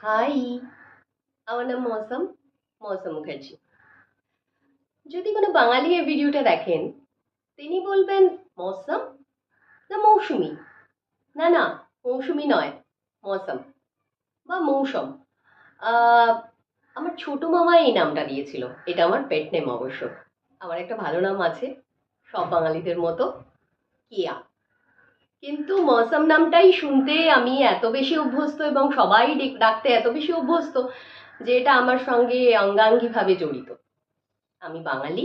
High, আমার নাম মৌসম, মৌসম মুখার্জি। যদি কোনো বাঙালি এই ভিডিওটা দেখেন, তিনি বলবেন মৌসম না মৌসুমি। না না, মৌসুমি নয়, মৌসম বা মৌসম। আহ, আমার ছোট মামা এই নামটা দিয়েছিল। এটা আমার পেট নেম অবশ্য। আমার একটা ভালো নাম আছে, সব বাঙালিদের মতো, কিয়া। কিন্তু মৌসম নামটাই শুনতে আমি এত বেশি অভ্যস্ত এবং সবাই ডাকতে এত বেশি অভ্যস্ত যে এটা আমার সঙ্গে অঙ্গাঙ্গিভাবে জড়িত। আমি বাঙালি।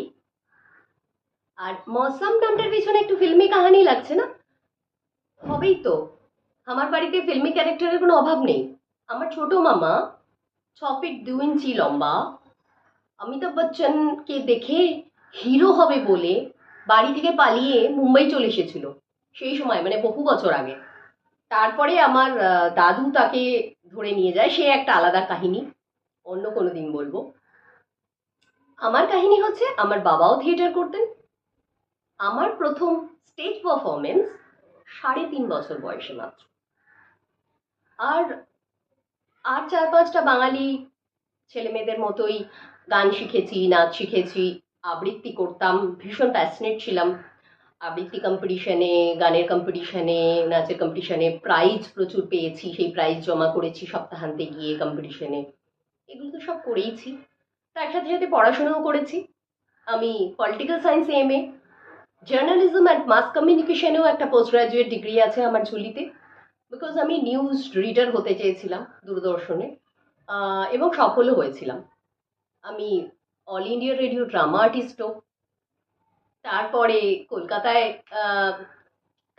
আর মৌসম নামটার পিছনে একটু ফিল্মি কাহানি লাগছে না? হবেই তো। আমার বাড়িতে ফিল্মি ক্যারেক্টারের কোনো অভাব নেই। আমার ছোট মামা 6 ফিট 2 ইঞ্চি লম্বা, অমিতাভ বচ্চনকে দেখে হিরো হবে বলে বাড়ি থেকে পালিয়ে মুম্বাই চলে এসেছিল। সেই সময় মানে বহু বছর আগে। তারপরে আমার দাদু তাকে ধরে নিয়ে যায়, সে একটা আলাদা কাহিনী, অন্য কোনো দিন বলবো। আমার কাহিনী হচ্ছে, আমার বাবাও থিয়েটার করতেন। আমার প্রথম স্টেজ পারফরমেন্স 3.5 বছর বয়সে মাত্র। আর আর 4-5টা বাঙালি ছেলে মেয়েদের মতোই গান শিখেছি, নাচ শিখেছি, আবৃত্তি করতাম, ভীষণ প্যাশনেট ছিলাম। আবৃত্তি কম্পিটিশনে, গানের কম্পিটিশনে, নাচের কম্পিটিশনে প্রাইজ প্রচুর পেয়েছি, সেই প্রাইজ জমা করেছি সপ্তাহান্তে গিয়ে কম্পিটিশনে। এগুলো তো সব করেইছি। তার সাথে সাথে পড়াশোনাও করেছি। আমি পলিটিক্যাল সায়েন্সে এমএ, জার্নালিজম অ্যান্ড মাস কমিউনিকেশনেও একটা পোস্ট গ্রাজুয়েট ডিগ্রি আছে আমার ঝুলিতে। বিকজ আমি নিউজ রিডার হতে চেয়েছিলাম দূরদর্শনে, এবং সফলও হয়েছিলাম। আমি অল ইন্ডিয়া রেডিও ড্রামা আর্টিস্টও। তারপরে কলকাতায় আহ,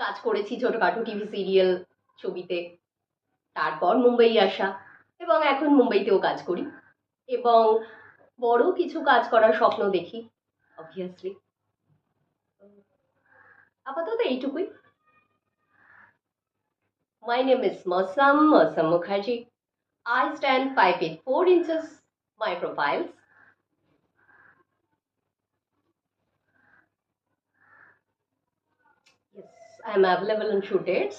কাজ করেছি ছোটখাটো টিভি সিরিয়াল, ছবিতে। তারপর মুম্বাই আসা, এবং এখন মুম্বাইতেও কাজ করি, এবং বড় কিছু কাজ করার স্বপ্ন দেখি অবভিয়াসলি। আপাতত এইটুকুই। My name is Mosam Mukherjee. I stand 5 feet 4 inches. My profiles. Yes, I am available on shoot dates.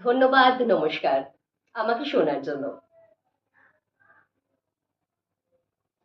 ধন্যবাদ, নমস্কার আমাকে শোনার জন্য।